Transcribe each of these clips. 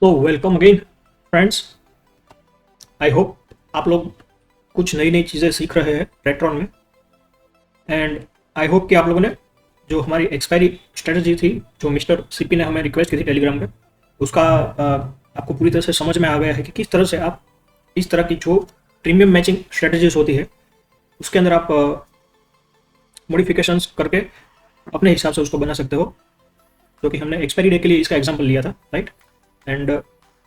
तो welcome again friends. I hope आप लोग कुछ नई नई चीज़ें सीख रहे हैं ट्रेट्रॉन में। एंड आई होप कि आप लोगों ने जो हमारी एक्सपायरी स्ट्रेटजी थी, जो मिस्टर सीपी ने हमें रिक्वेस्ट की थी टेलीग्राम पे, उसका आपको पूरी तरह से समझ में आ गया है कि किस तरह से आप इस तरह की जो प्रीमियम मैचिंग स्ट्रेटजीज होती है उसके अंदर आप मॉडिफिकेशंस करके अपने हिसाब से उसको बना सकते हो। क्योंकि हमने एक्सपायरी डे के लिए इसका एग्जाम्पल लिया था, राइट। एंड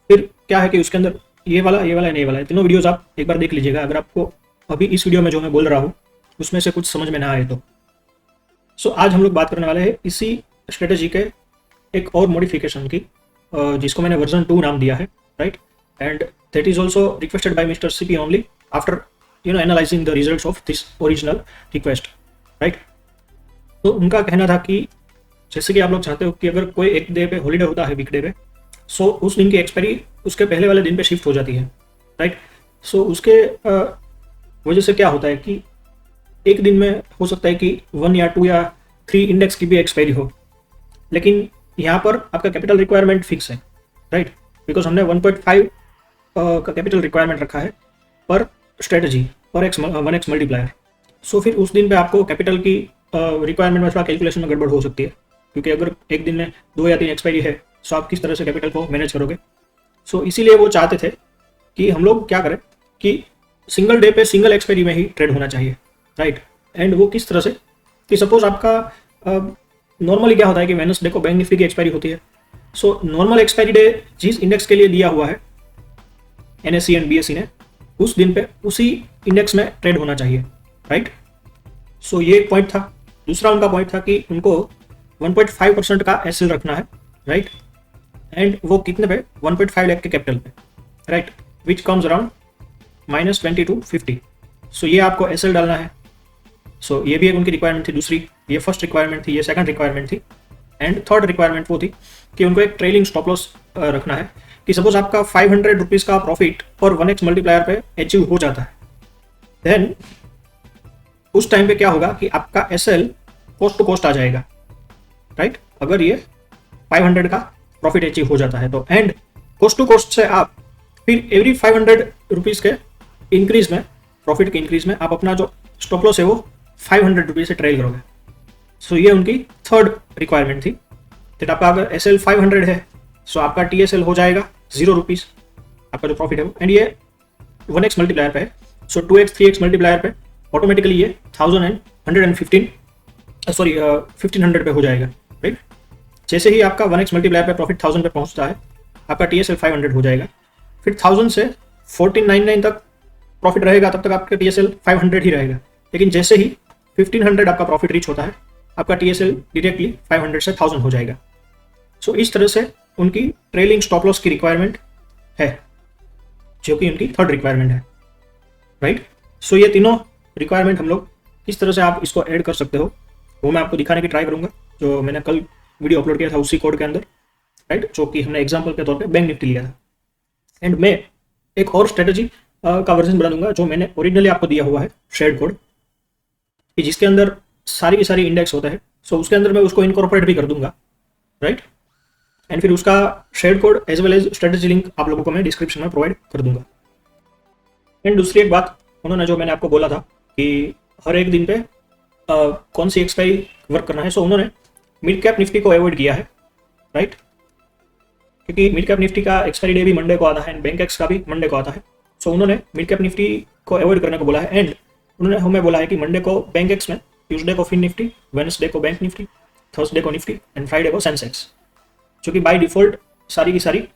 फिर क्या है कि उसके अंदर ये वाला एंड ये वाला है, तीनों वीडियोस आप एक बार देख लीजिएगा अगर आपको अभी इस वीडियो में जो मैं बोल रहा हूँ उसमें से कुछ समझ में ना आए तो। सो आज हम लोग बात करने वाले हैं इसी स्ट्रेटजी के एक और मॉडिफिकेशन की, जिसको मैंने वर्जन 2 नाम दिया है, right. And that is also requested bye mister CP only after analysing the results of this original request, right. तो उनका कहना था कि जैसे कि आप लोग चाहते हो कि अगर कोई एक डे पे हॉलीडे होता है, वीकडे पे, सो उस दिन की एक्सपायरी उसके पहले वाले दिन पे शिफ्ट हो जाती है, राइट। सो उसके वजह से क्या होता है कि एक दिन में हो सकता है कि 1 या 2 या 3 इंडेक्स की भी एक्सपायरी हो, लेकिन यहाँ पर आपका कैपिटल रिक्वायरमेंट फिक्स है, राइट। बिकॉज हमने 1.5 का कैपिटल रिक्वायरमेंट रखा है पर स्ट्रेटजी पर 1x मल्टीप्लायर। सो फिर उस दिन पे आपको कैपिटल की रिक्वायरमेंट में थोड़ा कैलकुलेशन में गड़बड़ हो सकती है, क्योंकि अगर एक दिन में 2 या 3 एक्सपायरी है सो आप किस तरह से कैपिटल को मैनेज करोगे। सो इसीलिए वो चाहते थे कि हम लोग क्या करें कि सिंगल डे पे सिंगल एक्सपायरी में ही ट्रेड होना चाहिए, राइट। एंड वो किस तरह से कि सपोज आपका नॉर्मली क्या होता है कि वेडनेसडे को बैंक निफ्टी की एक्सपायरी होती है। सो नॉर्मल एक्सपायरी डे जिस इंडेक्स के लिए दिया हुआ है एनएससी एंड बीएससी ने, उस दिन पे उसी इंडेक्स में ट्रेड होना चाहिए, राइट। सो ये एक पॉइंट था। दूसरा उनका पॉइंट था कि उनको 1.5% का एसएल रखना है, राइट। एंड वो कितने पे 1.5 लाख के कैपिटल पे, right, which comes around -20 to 50। सो ये आपको एसएल डालना है। सो ये भी एक उनकी रिक्वायरमेंट थी। दूसरी ये फर्स्ट रिक्वायरमेंट थी, ये सेकंड रिक्वायरमेंट थी। एंड थर्ड रिक्वायरमेंट वो थी कि उनको एक ट्रेलिंग स्टॉप लॉस रखना है कि सपोज आपका 500 रुपीज़ का प्रॉफिट और 1x मल्टीप्लायर पे अचीव हो जाता है, देन उस टाइम पे क्या होगा कि आपका एसएल कॉस्ट टू कॉस्ट आ जाएगा, राइट। अगर ये 500 का प्रॉफिट अचीव हो जाता है तो एंड कॉस्ट टू कॉस्ट से आप फिर एवरी 500 रुपीज़ के इंक्रीज में, प्रॉफिट के इंक्रीज में आप अपना जो स्टॉप लॉस है वो 500 रुपीज़ से ट्रेल करोगे। सो ये उनकी थर्ड रिक्वायरमेंट थी। तो आपका अगर एस एल 500 है सो आपका टी एस एल हो जाएगा 0 रुपीज़, आपका जो प्रॉफिट है वो। एंड ये 1x मल्टीप्लायर पे है, सो 2x 3x मल्टीप्लायर पे ऑटोमेटिकली ये 1500 पे हो जाएगा, राइट। जैसे ही आपका 1x मल्टीप्लायर पे प्रॉफिट 1000 पे पहुंचता है, आपका टी एस एल 500 हो जाएगा। फिर 1000 से 1499 तक प्रॉफिट रहेगा, तब तक आपका टी एस एल 500 ही रहेगा। लेकिन जैसे ही 1500 आपका प्रॉफिट रीच होता है, आपका टी एस एल डायरेक्टली 500 से 1000 हो जाएगा। सो इस तरह से उनकी ट्रेलिंग स्टॉप लॉस की रिक्वायरमेंट है, जो कि उनकी थर्ड रिक्वायरमेंट है, राइट। सो ये तीनों रिक्वायरमेंट हम लोग किस तरह से आप इसको ऐड कर सकते हो वो मैं आपको दिखाने की ट्राई करूंगा, जो मैंने कल वीडियो अपलोड किया था उसी कोड के अंदर, राइट, जो कि हमने एग्जाम्पल के तौर पे बैंक निफ्टी लिया था। एंड मैं एक और स्ट्रेटजी का वर्जन बना दूंगा जो मैंने ओरिजिनली आपको दिया हुआ है, शेयर्ड कोड, कि जिसके अंदर सारी की सारी इंडेक्स होता है। सो उसके अंदर मैं उसको इनकॉर्पोरेट भी कर दूंगा, राइट। एंड फिर उसका shared code as well as strategy link आप लोगों को मैं डिस्क्रिप्शन में प्रोवाइड कर दूंगा। एंड दूसरी एक बात उन्होंने जो मैंने आपको बोला था कि हर एक दिन पे कौन सी एक्सपायरी वर्क करना है, सो उन्होंने मिड कैप निफ्टी को अवॉइड किया है, राइट, क्योंकि मिड कैप निफ्टी का एक्सपायरी डे भी मंडे को आता है एंड बैंक एक्स का भी मंडे को आता है। सो उन्होंने मिड कैप निफ्टी को अवॉइड करने को बोला है। एंड उन्होंने हमें बोला है कि मंडे को बैंक एक्स में, ट्यूसडे को फिन निफ्टी, वेडनेसडे को बैंक निफ्टी, थर्सडे को निफ्टी एंड फ्राइडे को सेंसेक्स, जो कि बाय डिफॉल्ट सारी की सारी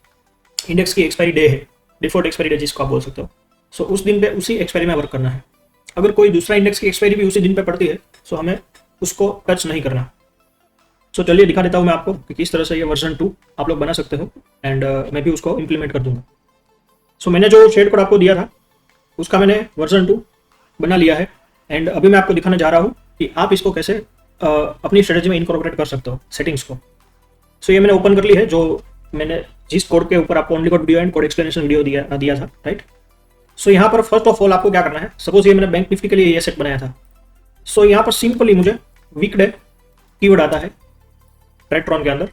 इंडेक्स की एक्सपायरी डे है, डिफॉल्ट एक्सपायरी डे जिसको आप बोल सकते हो। सो उस दिन पे उसी एक्सपायरी में वर्क करना है। अगर कोई दूसरा इंडेक्स की एक्सपायरी भी उसी दिन पे पड़ती है सो हमें उसको टच नहीं करना। सो चलिए दिखा देता हूँ मैं आपको कि किस तरह से ये वर्जन 2 आप लोग बना सकते हो। एंड मैं भी उसको इम्प्लीमेंट कर दूंगा। सो मैंने जो शेयर कोड आपको दिया था उसका मैंने वर्जन 2 बना लिया है। एंड अभी मैं आपको दिखाने जा रहा हूँ कि आप इसको कैसे अपनी स्ट्रेटजी में इनकॉर्पोरेट कर सकते हो, सेटिंग्स को। सो ये मैंने ओपन कर ली है, जो मैंने जिस कोड के ऊपर आपको only code video and code explanation video दिया था, राइट। सो यहाँ पर फर्स्ट ऑफ ऑल आपको क्या करना है, सपोज ये मैंने बैंक निफ्टी के लिए ये सेट बनाया था। सो यहाँ पर सिंपली मुझे वीकडे कीवर्ड आता है ट्रेट्रॉन के अंदर।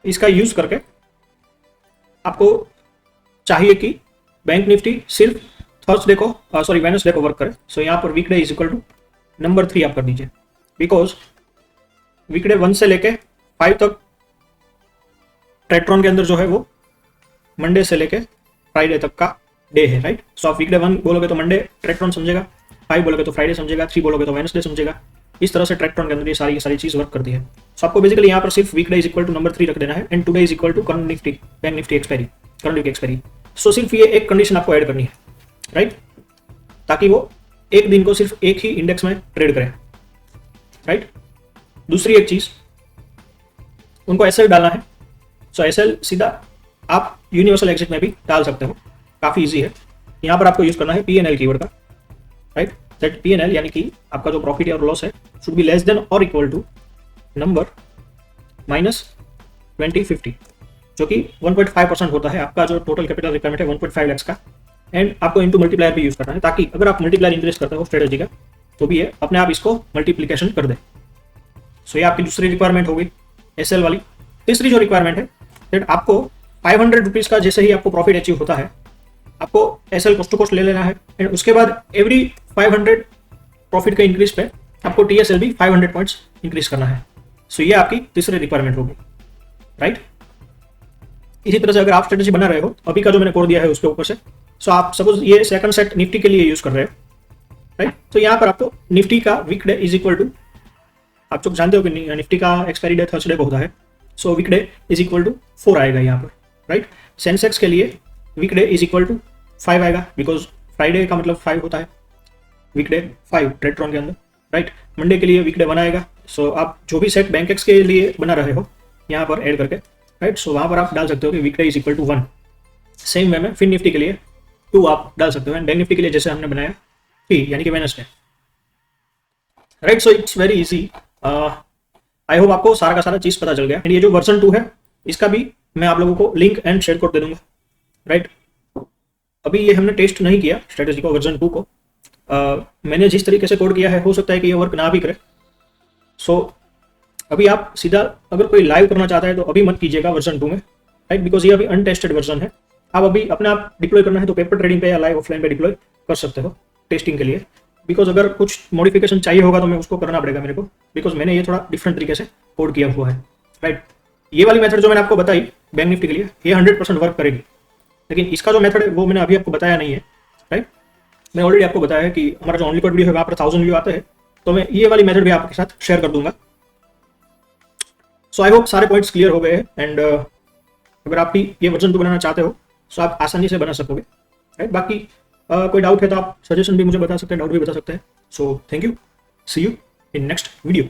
इसका यूज करके आपको चाहिए कि बैंक निफ्टी सिर्फ थर्सडे को वेडनेसडे को वर्क करे। सो यहाँ पर वीकडे इज इक्वल टू नंबर 3 आप कर दीजिए, बिकॉज वीकडे 1 से लेके 5 तक ट्रेट्रॉन के अंदर जो है वो मंडे से लेके फ्राइडे तक का डे है, राइट। सो आप वीकडे 1 बोलोगे तो मंडे ट्रेट्रॉन समझेगा, 5 बोलोगे तो फ्राइडे समझेगा, 3 बोलोगे तो वेडनेसडे समझेगा। इस तरह से ट्रेक्ट्रॉन के अंदर ये सारी चीज वर्क करती है। सो आपको बेसिकली यहाँ पर सिर्फ weekday is equal to number 3 रख देना है and today is equal to current Nifty, bank Nifty expiry, current week expiry. So सिर्फ ये एक कंडीशन आपको ऐड करनी है, राइट, ताकि वो एक दिन को सिर्फ एक ही इंडेक्स में ट्रेड करें, राइट। दूसरी एक चीज, उनको एसएल डालना है। सो एसएल सीधा आप यूनिवर्सल एग्जिट में भी डाल सकते हो, काफी इजी है। यहाँ पर आपको यूज करना है पीएनएल कीवर्ड का, राइट। दैट पीएनएल यानी कि आपका जो प्रॉफिट और लॉस है शुड बी लेस देन और इक्वल टू नंबर -2050, जो कि 1.5% होता है। आपका जो टोटल कैपिटल रिक्वायरमेंट है 1.5 लाख का, एंड आपको इनटू मल्टीप्लायर भी यूज करना है, ताकि अगर आप मल्टीप्लायर इंक्रीज करते हो स्ट्रेटेजी का तो भी ये अपने आप इसको मल्टीप्लीकेशन कर दे। सो ये आपकी दूसरी रिक्वायरमेंट हो गई एसएल वाली। तीसरी जो रिक्वायरमेंट है दैट आपको 500 रुपीज का जैसे ही आपको प्रॉफिट अचीव होता है, आपको एसएल कॉस्ट टू कॉस्ट ले लेना है, एंड उसके बाद एवरी 500 प्रॉफिट के इंक्रीज पे आपको टीएसएल भी 500 पॉइंट्स इंक्रीज करना है। सो ये आपकी तीसरी रिक्वायरमेंट होगी, राइट। इसी तरह से अगर आप स्ट्रेटेजी बना रहे हो अभी का जो मैंने कोड दिया है उसके ऊपर से, सो आप सपोज ये सेकंड सेट निफ्टी के लिए यूज कर रहे हो, राइट। तो यहाँ पर आपको निफ्टी का वीकडे इज इक्वल टू, आप जो जानते हो कि निफ्टी का एक्सपायरी डे थर्सडे को होता है, सो वीकडे इज इक्वल टू 4 आएगा यहाँ पर, राइट। सेंसेक्स के लिए वीकडे इज इक्वल टू 5 आएगा, बिकॉज फ्राइडे का मतलब 5 होता है, वीकडे 5 ट्रेट्रॉन के अंदर, राइट। मंडे के लिए वीकडे 1 आएगा। सो आप जो भी सेट बैंक एक्स के लिए बना रहे हो यहाँ पर ऐड करके, राइट, सो वहाँ पर आप डाल सकते हो कि weekday is equal to 1। Same way में फिन निफ्टी के लिए 2 आप डाल सकते हो, एंड बैंक निफ्टी के लिए जैसे हमने बनाया 3 यानी कि Wednesday, right. So it's very easy. I hope आपको सारा का सारा चीज पता चल गया। एंड ये जो वर्जन 2 है इसका भी मैं आप लोगों को लिंक एंड शेयर कोड दे दूंगा, राइट। अभी ये हमने टेस्ट नहीं किया स्ट्रेटेजी को वर्जन 2 को। मैंने जिस तरीके से कोड किया है हो सकता है कि ये वर्क ना भी करे। सो अभी आप सीधा अगर कोई लाइव करना चाहता है तो अभी मत कीजिएगा वर्जन 2 में, राइट, बिकॉज ये अभी अनटेस्टेड वर्जन है। आप अभी अपने आप डिप्लॉय करना है तो पेपर ट्रेडिंग पे या लाइव ऑफलाइन पे डिप्लॉय कर सकते हो टेस्टिंग के लिए, बिकॉज अगर कुछ मॉडिफिकेशन चाहिए होगा तो मैं उसको करना पड़ेगा मेरे को, बिकॉज मैंने ये थोड़ा डिफरेंट तरीके से कोड किया हुआ है, राइट। ये वाली मेथड जो मैंने आपको बताई बैंक निफ्टी के लिए ये 100% वर्क करेगी, लेकिन इसका जो मेथड है वो मैंने अभी आपको बताया नहीं है, राइट। मैं ऑलरेडी आपको बताया है कि हमारा जो ओनली कोड वीडियो है वहाँ पर 1000 व्यू आते हैं, तो मैं ये वाली मेथड भी आपके साथ शेयर कर दूंगा। सो आई होप सारे पॉइंट्स क्लियर हो गए हैं, एंड अगर आप भी ये वर्जन 2 बनाना चाहते हो तो आप आसानी से बना सकोगे, राइट। बाकी कोई डाउट है तो आप सजेशन भी मुझे बता सकते हैं, डाउट भी बता सकते हैं। So thank you, see you in next video.